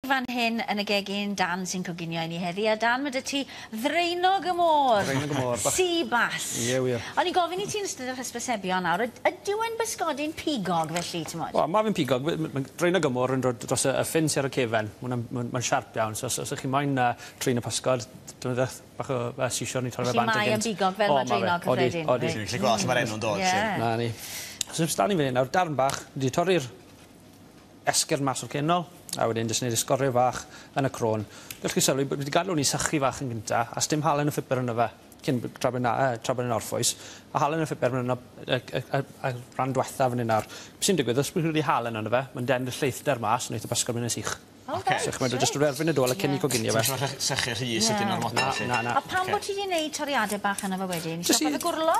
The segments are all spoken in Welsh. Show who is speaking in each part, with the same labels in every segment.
Speaker 1: fan hyn yn y gegin Dan sy'n coginio i ni heddi. A Dan, mae dy ti Ddraenog y Môr.
Speaker 2: Ddraenog y Môr.
Speaker 1: Sea bass.
Speaker 2: Ie, wir.
Speaker 1: O'n i'n gofyn i ti'n ystod o'r hysbysebion nawr. Ydyw e'n bysgodyn pigog felly, ti'n modd?
Speaker 2: O, mae fi'n pigog. Mae Ddraenog y Môr yn dod dros y ffyn sy'n ar y cefen. Mae'n siarp iawn. So, os ych chi'n moyn trin y pysgod, dyma bach o sisio ni torri bant
Speaker 1: y gynt. Felly mae yn bigog fel mae Ddraenog cyffredin.
Speaker 2: Odi.
Speaker 3: Felly gweld lle mae'r enw'n dod.
Speaker 2: Na ni. So, stan ni fan hyn nawr, darn bach, wedi torri'r esgyrn mas o'r cennol, a wedyn jyst wneud esgoriau fach yn y crôn. Gallwch chi sylwi, wedi gadw ni sychu fach yn gynta, a sdim halen y ffibr yna fe, cyn tra bod yn orffwys, a halen y ffibr yna y rhan diwetha fan hyn nawr. Beth sy'n digwydd, os bydd wedi halen yna fe, mae'n dend y lleithder mas, yn eitha bysgod mynd yn sych. So, chymryd, jyst o'r erfyn y dôl a cyn i coginio fe.
Speaker 3: Ti'n sychu rhys ydyn o'r model.
Speaker 1: A pam bod ti wedi gwneud toriadau bach yna fe wedyn? Siopa fe gwrlo?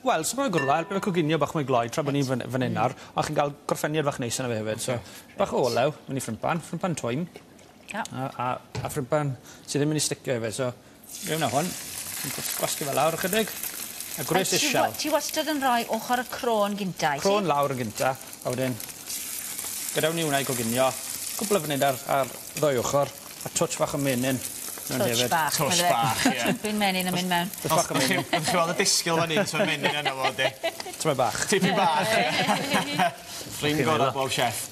Speaker 2: Wel, so mae'n gwrlo, helpu fe coginio bach mwy gloi tra bod ni'n fan hyn nawr, a chi'n cael gorffeniad bach neis yna fe hefyd. So, bach o olew, mynd i ffrimpan twym, a ffrimpan sydd ddim yn ei sticio hefyd. So, fewn â hwn, gwasgu fe lawr ychydig, a gwres isial.
Speaker 1: Ti wastad yn rhoi ochr y crôn gynta, i ti?
Speaker 2: Crôn lawr yn gynta, a wedyn, gydawn ni hwnna i coginio, cwbl o fynyd ar ddwy ochr, a twtch fach o menyn.
Speaker 1: Twtch bach, ie. Twmpyn menyn yn mynd mewn.
Speaker 2: Twtch bach o menyn.
Speaker 3: Ydych chi'n gweld y disgil fan hyn, to'r menyn yna fo, di?
Speaker 2: Tipyn bach.
Speaker 3: Tipyn bach. Ffrind gorau bob chef.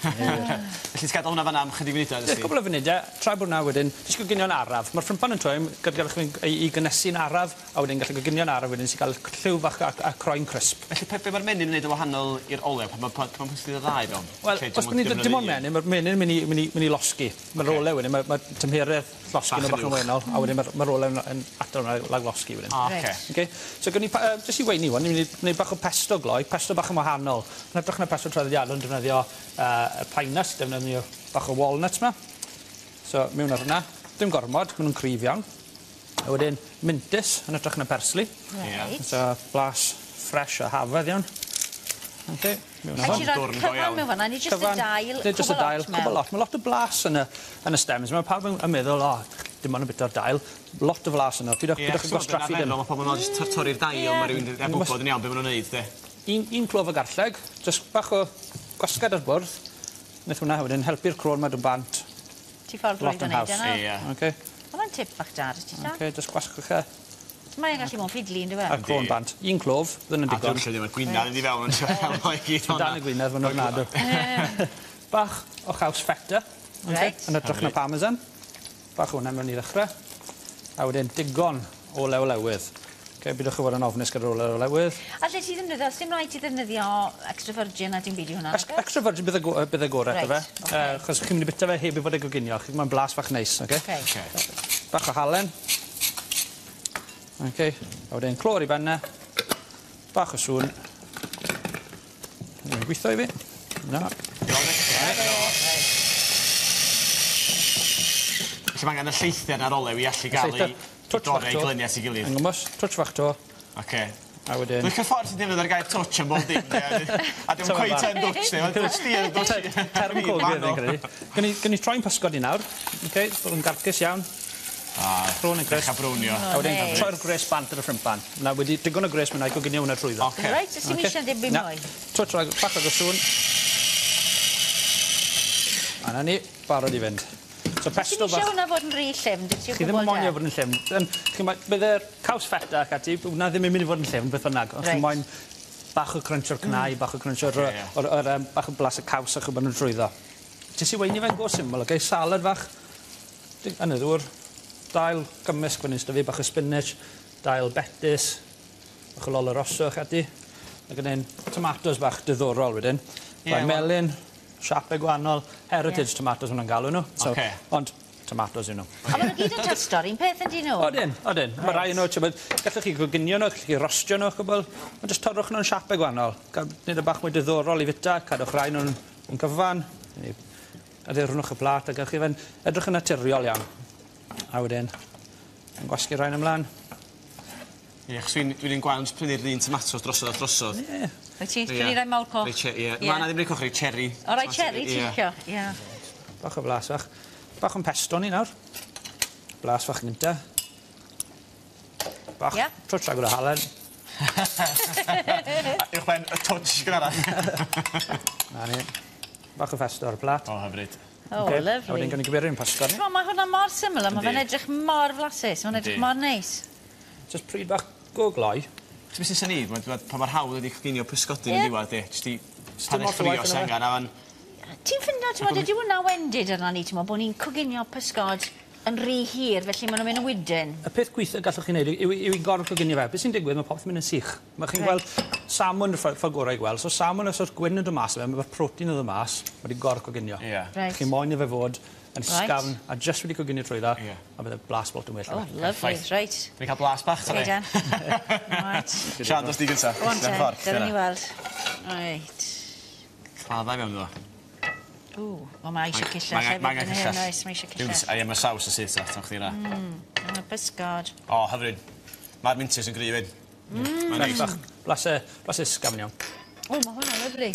Speaker 3: Felly ti'n gadael hwnna fan am chydig funudau, ydych chi?
Speaker 2: Cwbl o fynydau, tra bod hwnna wedyn, jyst goginio'n araf. Mae'r ffrimpan yn twym, gallwch chi i gynesu'n araf, a wedyn gallwch goginio'n araf wedyn sy'n cael lliw bach a croen crisp.
Speaker 3: Felly pe mae'r menyn yn gwneud yn wahanol i'r olew, pan mae'n pwysig y ddau fewn?
Speaker 2: Wel, os bod ni dim ond menyn, mae'r menyn yn mynd i losgi. Mae'r olew wedyn, mae tymheredd losgi nhw bach yn wahanol, a wedyn mae'r olew yn atal yna lag losgi wedyn. So, jyst i weini hwn, ni'n mynd i wneud bach o pesto gloi, pesto bach yn wahanol. Yn edrych na pesto traddodiadol yn defnyddio pinus, defnyddio bach o walnuts yma. So, mewn ar hwnna. Dim gormod, maen nhw'n cryf iawn. A wedyn, mintus, yn edrych na persli. So, blas ffres o hafedd iawn. Okay, mewn ar hwn.
Speaker 1: A ti roi'r cyfan mewn fan'na, ni jyst y dail,
Speaker 2: cwbl lot. Mae lot o blas yn y stems. Mae pawb yn meddwl, dim ond yn bit o'r dail. Lot o flas yna. Pidwch chi gwastraffu dyn.
Speaker 3: Mae pobl yn jyst torri'r dail, mae rhywun yn gwybod yn iawn beth maen nhw'n neud, de.
Speaker 2: Un clof o garlleg, jyst bach o gwasgad ar bwrdd. Wnaeth hwnna wedyn helpu'r crôn mae dwi'n bant.
Speaker 1: Ti ffordd rhaid o'n neud yna? Mae'n tip bach dar, ti ta?
Speaker 2: Jyst gwasgwch e.
Speaker 1: Mae'n gallu mwyn ffidli, yn dwi?
Speaker 2: A crôn bant. Un clof, ddyn yn digon.
Speaker 3: A dwi'n lle gwynedd yn di fewn yn siarad o'i gyd hwnna.
Speaker 2: Dan y gwynedd, mae'n ofnadw. Bach o chaws feta. Yn edrych na parmesan. Bach o hwnna mewn i ddechrau. A wedyn digon o lew lewydd. Bydwch chi fod yn ofnus gyda'r olew lewydd. A
Speaker 1: lle ti ddefnyddio, os dim rhaid ti ddefnyddio extra virgin a dim byd i hwnna?
Speaker 2: Extra virgin bydd y gorau fe. Chos chi'n mynd i bita fe heb i fod e goginio. Mae'n blas fach neis. Bach o halen. A wedyn clor i benna. Bach o sŵn. Gweithio i fi. No.
Speaker 3: Felly mae gan y lleithiau na'r olew i allu gael ei dorau i glyniau sy'n gilydd.
Speaker 2: Yng Nghymys, twtch fach to. A wedyn...
Speaker 3: Dwi'n cael ffordd sy'n defnydd ar gael touch yn bob dim. A dim cweith yn dwtch, ne? Mae'n dwtch di yn dwtch.
Speaker 2: Term colbydd yn credu. Gyn ni troi'n pysgod i nawr. Bod yn garcus iawn. Crôn yn gres.
Speaker 3: Echa brownio.
Speaker 2: A wedyn troi'r gres bant ar y ffrimpan. Na wedi digon o gres mynd i goginio hwnna trwyddo.
Speaker 1: Reit, ys ti'n eisiau ddim byd mwy?
Speaker 2: Twtch bach o sŵn. A na ni, barod i fynd. So pesto bach...
Speaker 1: Ti'n eisiau hwnna fod yn rhy llym?
Speaker 2: Chi ddim yn moyn fod yn llym. Bydd yr caws feta ac ati, hwnna ddim yn mynd i fod yn llym, beth bynnag. Ond chi'n moyn bach o crunch o'r cnau, bach o crunch o'r bach o blas y caws a'ch o bod nhw'n trwyddo. Tis i weini fe'n go syml, salad fach, yn y ddŵr, dail gymysg fan hyn styfu, bach o spinach, dail betis, bach o lol o rosso ac ati. Ac yn un tomatos bach diddorol wedyn. Melyn, siapau gwahanol, heritage tomatoes hwnna'n galw nhw. Ond tomatoes yw nhw.
Speaker 1: A maen nhw gyd yn tystor, un peth yn dyn nhw?
Speaker 2: Odyn. Mae rai nhw, gallwch chi goginio nhw, gallwch chi rostio nhw, chybl. Ond jyst torrwch nhw'n siapau gwahanol. Nid y bach mwy diddorol i fita, cadwch rai nhw'n gyfan. Addurwnwch y plat, a gallwch chi fe'n edrych yn naturiol iawn. A wedyn, yn gwasgu rai nhw ymlaen.
Speaker 3: Ie, chos dwi'n gwawn prynu'r un tomatos drosodd a drosodd.
Speaker 1: Ie. Rhaid ti, prynu rai mawl coch?
Speaker 3: Ie. Mae yna ddim rhaid coch, rhaid cherry.
Speaker 1: O, rai cherry, ti'n licio? Ie.
Speaker 2: Bach o blas fach. Bach o'n pesto ni nawr. Blas fach gynta. Bach, twtch agor o halen.
Speaker 3: Uwch ben y touch gyda.
Speaker 2: Na ni. Bach o pesto ar y plat.
Speaker 3: O, hyfryd.
Speaker 1: O,
Speaker 2: A
Speaker 1: lyflu.
Speaker 2: wedyn gan i gyfeirio yn pysgod ni.
Speaker 1: Mae hwnna mor syml, mae fe'n
Speaker 3: Yndi.
Speaker 1: edrych mor flasus, mae'n edrych
Speaker 3: Yndi.
Speaker 1: mor neis.
Speaker 2: Just pryd bach go gloi.
Speaker 3: Ti'n beth sy'n syni, pa mae'r hawl wedi coginio pysgodyn
Speaker 1: Ie.
Speaker 3: yn diwedd, di? Jyst i
Speaker 2: dim
Speaker 3: panell
Speaker 2: lot o
Speaker 3: ffrio
Speaker 2: waith yna fe.
Speaker 3: sengan, a fan...
Speaker 1: Ti'n ffindio, ti'n modd, ydy hwnna wendid arna ni, ti'n modd, bod ni'n coginio pysgod yn rhy hir, felly maen nhw'n mynd yn wydyn.
Speaker 2: Y peth gweithio gallwch chi wneud yw i gorfod coginio fe. Beth sy'n digwydd, mae popeth yn mynd yn sych. Mae chi'n gweld salmon y ffordd gorau i gweld. So salmon y sort gwyn yn dod mas o fe, mae'r protein yn dod mas, mae wedi gorfod coginio.
Speaker 3: Ie.
Speaker 1: Reit.
Speaker 2: Chi'n moyn i fe fod yn
Speaker 1: Right.
Speaker 2: sgafn a just wedi coginio trwy dda,
Speaker 3: Ie.
Speaker 2: a bydde blas bolt yn well.
Speaker 1: O, lyflu,
Speaker 3: Ffaith.
Speaker 1: reit.
Speaker 3: Dwi'n cael blas bach, ta
Speaker 1: Okay,
Speaker 3: ni?
Speaker 1: Dan. Right.
Speaker 3: Sian, dos di gynta.
Speaker 1: Go on te,
Speaker 3: Ffordd,
Speaker 1: dyna ni
Speaker 3: dyna.
Speaker 1: weld. Reit.
Speaker 3: Claddau mewn iddo.
Speaker 1: O, mae eisiau cilla
Speaker 3: Mae angen
Speaker 1: Mae
Speaker 3: cyllell.
Speaker 1: eisiau cilla.
Speaker 3: Ie, mae saws y syth, ta, chdi na.
Speaker 1: Mae pysgod.
Speaker 3: O, hyfryd. Mae'r mintys yn gryf un. Mae'n neis.
Speaker 2: Blas ysgafn iawn.
Speaker 1: O, mae hwnna lyflu.